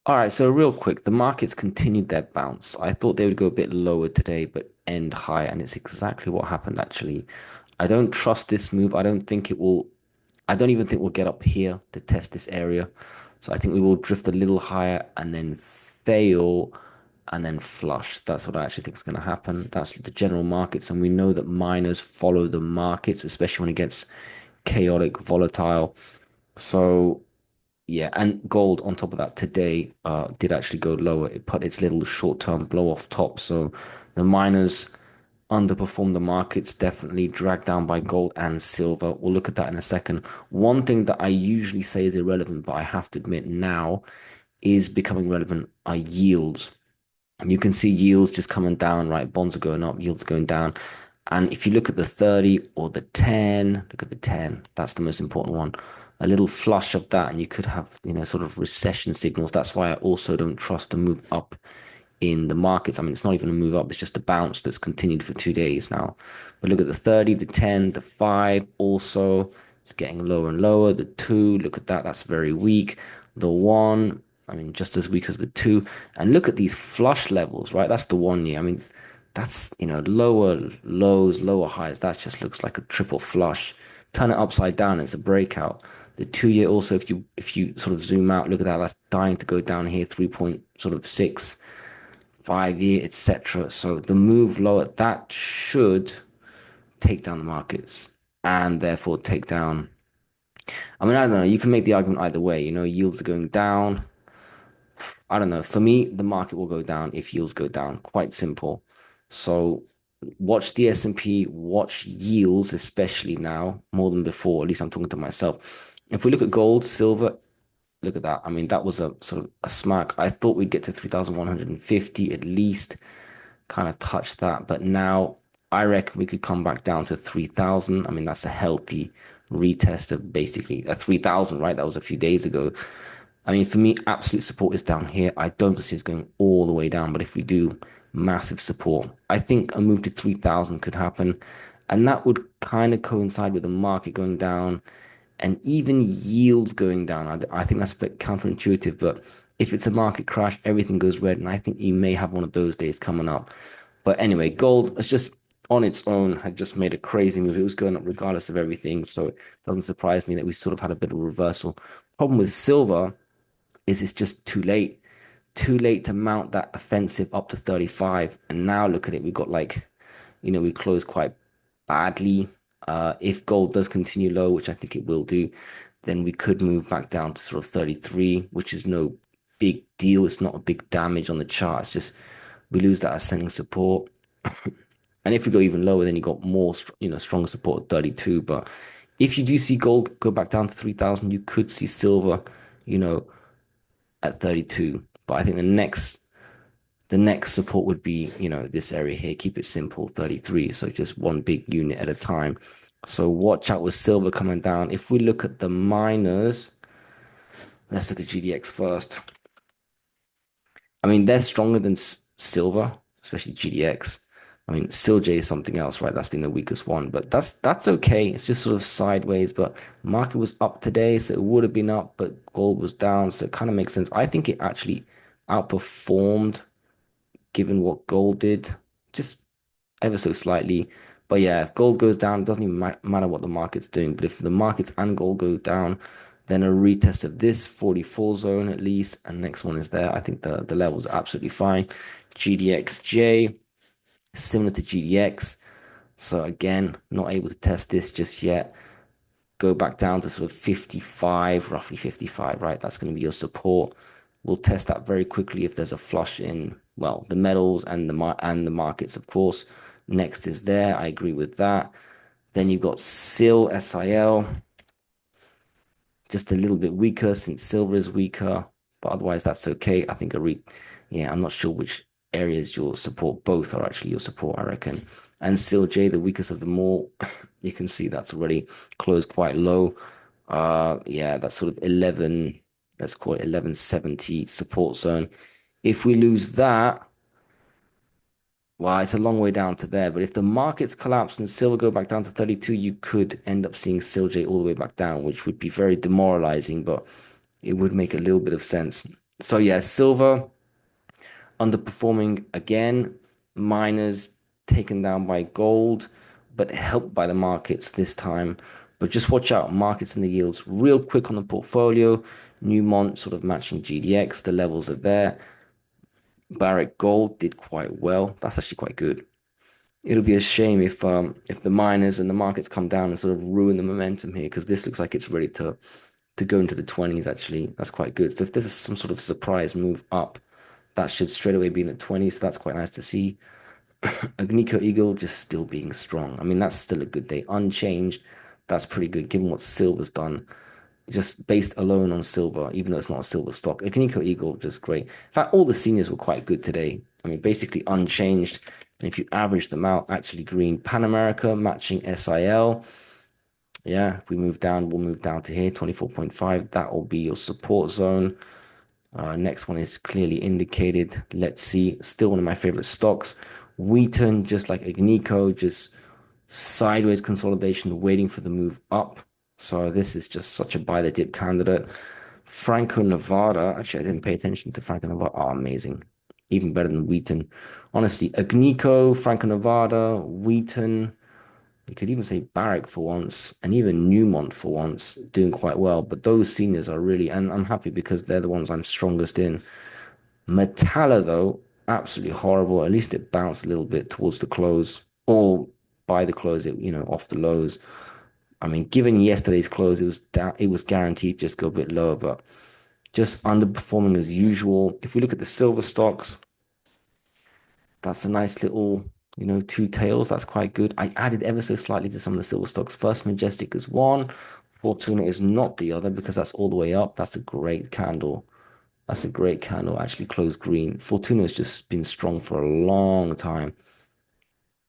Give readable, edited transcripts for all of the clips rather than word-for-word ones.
All right, so real quick, the markets continued their bounce. I thought they would go a bit lower today, but end higher, and it's exactly what happened actually. I don't trust this move. I don't think it will, I don't even think we'll get up here to test this area. So I think we will drift a little higher and then fail and then flush. That's what I actually think is going to happen. That's the general markets, and we know that miners follow the markets, especially when it gets chaotic, volatile. So yeah, and gold on top of that today did actually go lower. It put its little short-term blow off top. So the miners underperformed the markets, definitely dragged down by gold and silver. We'll look at that in a second. One thing that I usually say is irrelevant, but I have to admit now is becoming relevant are yields. And you can see yields just coming down, right? Bonds are going up, yields going down. And if you look at the 30 or the 10, look at the 10, that's the most important one. A little flush of that, and you could have, sort of recession signals. That's why I also don't trust the move up in the markets. I mean, it's not even a move up, it's just a bounce that's continued for 2 days now. But look at the 30, the 10, the 5 also. It's getting lower and lower. The 2, look at that, that's very weak. The 1, I mean, just as weak as the 2. And look at these flush levels, right? That's the 1 year. I mean, that's, lower lows, lower highs. That just looks like a triple flush. Turn it upside down, it's a breakout. The 2 year also, if you sort of zoom out, look at that, that's dying to go down here, 3 point sort of 6. 5 year, etc. So the move lower, that should take down the markets and therefore take down. I mean, I don't know. You can make the argument either way. Yields are going down. I don't know. For me, the market will go down if yields go down. Quite simple. So watch the S&P, watch yields, especially now, more than before. At least I'm talking to myself. If we look at gold, silver, look at that. I mean, that was a sort of a smack. I thought we'd get to 3,150 at least. Kind of touched that. But now I reckon we could come back down to 3,000. I mean, that's a healthy retest of basically a 3,000, right? That was a few days ago. I mean, for me, absolute support is down here. I don't see us going all the way down, but if we do, massive support. I think a move to 3,000 could happen, and that would kind of coincide with the market going down and even yields going down. I think that's a bit counterintuitive, but if it's a market crash, everything goes red, and I think you may have one of those days coming up. But anyway, gold is just on its own had just made a crazy move. It was going up regardless of everything, so it doesn't surprise me that we sort of had a bit of a reversal. Problem with silver is it's just too late. Too late to mount that offensive up to 35. And now look at it. We got like, we closed quite badly. If gold does continue low, which I think it will do, then we could move back down to sort of 33, which is no big deal. It's not a big damage on the chart. It's just we lose that ascending support. And if we go even lower, then you got more, stronger support at 32. But if you do see gold go back down to 3,000, you could see silver, you know, at 32. But I think the next support would be, this area here. Keep it simple, 33. So just one big unit at a time. So watch out with silver coming down. If we look at the miners, let's look at GDX first. I mean, they're stronger than silver, especially GDX. I mean, SILJ is something else, right? That's been the weakest one, but that's okay. It's just sort of sideways. But market was up today, so it would have been up, but gold was down, so it kind of makes sense. I think it actually outperformed given what gold did, just ever so slightly. But yeah, if gold goes down, it doesn't even matter what the market's doing. But if the markets and gold go down, then a retest of this 44 zone at least, and next one is there. I think the levels are absolutely fine. GDXJ, similar to GDX. So again, not able to test this just yet. Go back down to sort of 55, roughly 55, right? That's going to be your support. We'll test that very quickly if there's a flush in, well, the metals and the markets, of course. Next is there. I agree with that. Then you've got SIL, just a little bit weaker since silver is weaker, but otherwise that's okay. I think yeah, I'm not sure which areas your support. Both are actually your support, I reckon. And SILJ, the weakest of them all, you can see that's already closed quite low. Yeah, that's sort of 11, let's call it 1170 support zone. If we lose that, well, it's a long way down to there, but if the markets collapse and silver go back down to 32, you could end up seeing SILJ all the way back down, which would be very demoralizing, but it would make a little bit of sense. So yeah, silver underperforming again, miners taken down by gold, but helped by the markets this time. But just watch out, markets and the yields real quick on the portfolio. Newmont sort of matching GDX, the levels are there. Barrick Gold did quite well. That's actually quite good. It'll be a shame if the miners and the markets come down and sort of ruin the momentum here because this looks like it's ready to go into the 20s actually. That's quite good. So if there's some sort of surprise move up, that should straight away be in the 20s. So that's quite nice to see. Agnico Eagle just still being strong. I mean, that's still a good day. Unchanged. That's pretty good given what silver's done. Just based alone on silver, even though it's not a silver stock. Agnico Eagle, just great. In fact, all the seniors were quite good today. I mean, basically unchanged. And if you average them out, actually green. Pan America matching SIL. Yeah, if we move down, we'll move down to here, 24.5. That will be your support zone. Next one is clearly indicated. Let's see. Still one of my favorite stocks. Wheaton, just like Agnico, just sideways consolidation, waiting for the move up. So this is just such a buy the dip candidate. Franco Nevada. Actually, I didn't pay attention to Franco Nevada. Oh, amazing. Even better than Wheaton. Honestly, Agnico, Franco Nevada, Wheaton. You could even say Barrick for once, and even Newmont for once, doing quite well. But those seniors are really, and I'm happy because they're the ones I'm strongest in. Metalla, though, absolutely horrible. At least it bounced a little bit towards the close, or by the close, it off the lows. I mean, given yesterday's close, it was down, it was guaranteed just go a bit lower, but just underperforming as usual. If we look at the silver stocks, that's a nice little, two tails. That's quite good. I added ever so slightly to some of the silver stocks. First Majestic is one, Fortuna is not the other because that's all the way up. That's a great candle. That's a great candle. Actually closed green. Fortuna has just been strong for a long time.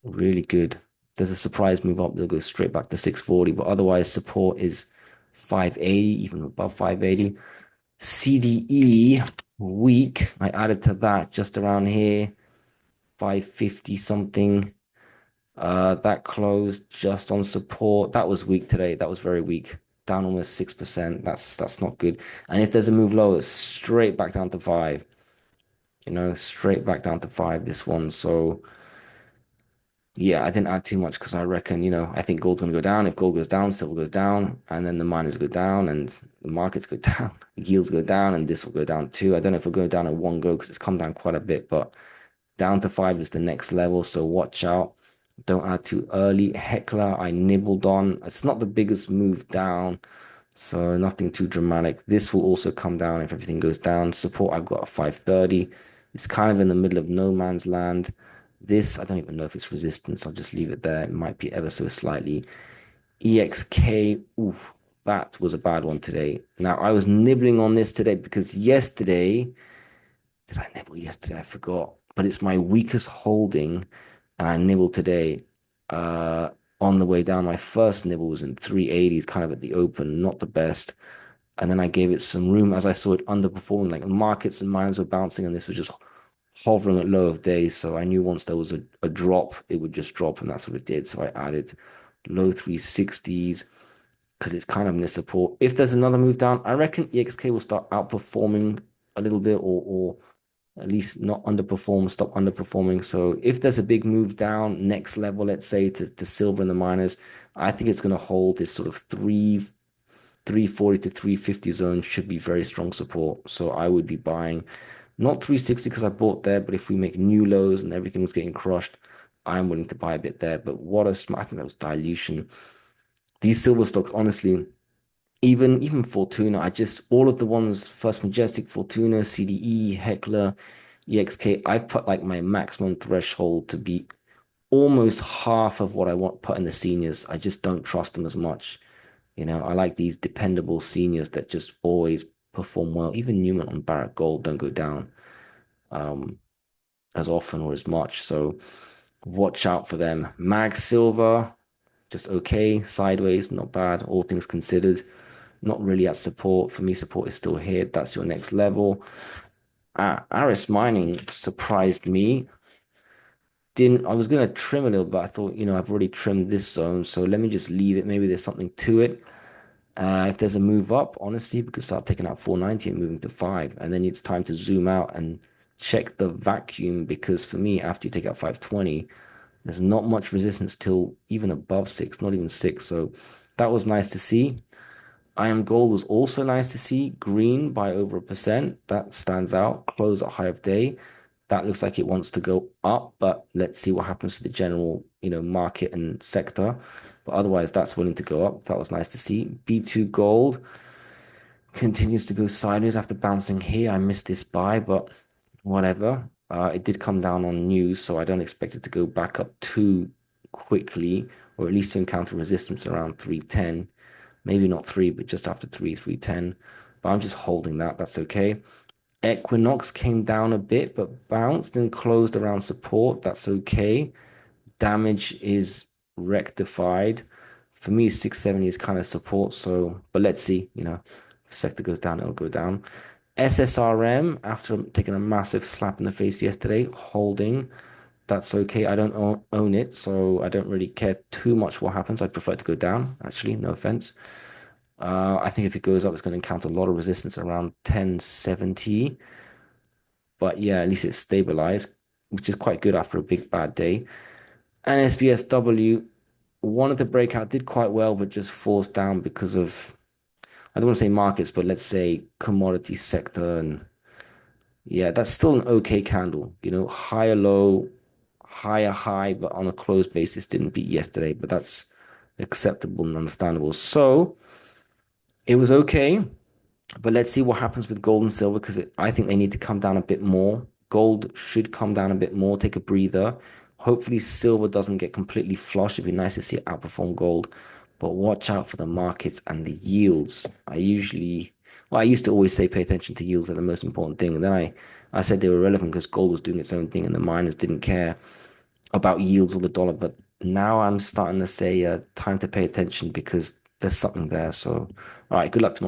Really good. There's a surprise move up. They'll go straight back to 640, but otherwise support is 580, even above 580. CDE weak. I added to that just around here, 550 something. That closed just on support. That was weak today. That was very weak. Down almost 6%. That's not good. And if there's a move lower, straight back down to five. Straight back down to five, this one. So yeah, I didn't add too much because I reckon, I think gold's gonna go down. If gold goes down, silver goes down, and then the miners go down and the markets go down, yields go down, and this will go down too. I don't know if it'll go down in one go because it's come down quite a bit, but down to five is the next level, so watch out. Don't add too early. Heckler, I nibbled on. It's not the biggest move down, so nothing too dramatic. This will also come down if everything goes down. Support, I've got a 530. It's kind of in the middle of no man's land. This, I don't even know if it's resistance. I'll just leave it there. It might be ever so slightly. EXK, ooh, that was a bad one today. Now, I was nibbling on this today because yesterday, did I nibble yesterday? I forgot. But it's my weakest holding, and I nibbled today. Uh, on the way down, my first nibble was in 380s, kind of at the open, not the best. And then I gave it some room as I saw it underperform. Like markets and miners were bouncing, and this was just hovering at low of day. So I knew once there was a drop, it would just drop, and that's what it did. So I added low 360s because it's kind of in this support. If there's another move down, I reckon EXK will start outperforming a little bit or at least not underperform, stop underperforming. So if there's a big move down, next level, let's say to silver and the miners, I think it's going to hold this sort of 340 to 350 zone should be very strong support. So I would be buying not 360 because I bought there, but if we make new lows and everything's getting crushed, I'm willing to buy a bit there. But what a smart, I think that was dilution. These silver stocks, honestly, even Fortuna, I just all of the ones First Majestic, Fortuna, CDE, Heckler, EXK, I've put like my maximum threshold to be almost half of what I want put in the seniors. I just don't trust them as much. I like these dependable seniors that just always perform well. Even Newman on Barrett Gold don't go down um, as often or as much. So watch out for them. Mag Silver, just okay, sideways, not bad, all things considered. Not really at support. For me, support is still here. That's your next level. Aris Mining surprised me. Didn't I was gonna trim a little, but I thought, I've already trimmed this zone, so let me just leave it. Maybe there's something to it. If there's a move up, honestly, we could start taking out 490 and moving to five. And then it's time to zoom out and check the vacuum because for me, after you take out 520, there's not much resistance till even above six, not even six. So that was nice to see. Iron gold was also nice to see. Green by over 1%. That stands out. Close at high of day. That looks like it wants to go up, but let's see what happens to the general, market and sector. But otherwise, that's willing to go up. That was nice to see. B2 gold continues to go sideways after bouncing here. I missed this buy, but whatever. It did come down on news, so I don't expect it to go back up too quickly, or at least to encounter resistance around 310. Maybe not three, but just after three, 310. But I'm just holding that. That's okay. Equinox came down a bit, but bounced and closed around support. That's okay. Damage is rectified. For me, 670 is kind of support. So, but let's see, if sector goes down, it'll go down. SSRM, after taking a massive slap in the face yesterday, holding. That's okay. I don't own it, so I don't really care too much what happens. I'd prefer it to go down, actually, no offense. I think if it goes up, it's going to encounter a lot of resistance around 1070. But yeah, at least it's stabilized, which is quite good after a big bad day. And SBSW wanted to break out, did quite well, but just forced down because of, I don't want to say markets, but let's say commodity sector. And yeah, that's still an okay candle, higher low, higher high, but on a closed basis didn't beat yesterday, but that's acceptable and understandable. So it was okay. But let's see what happens with gold and silver because I think they need to come down a bit more. Gold should come down a bit more, take a breather. Hopefully, silver doesn't get completely flush. It'd be nice to see it outperform gold. But watch out for the markets and the yields. I used to always say pay attention to yields are the most important thing. And then I said they were relevant because gold was doing its own thing and the miners didn't care about yields or the dollar. But now I'm starting to say time to pay attention because there's something there. So, all right, good luck tomorrow.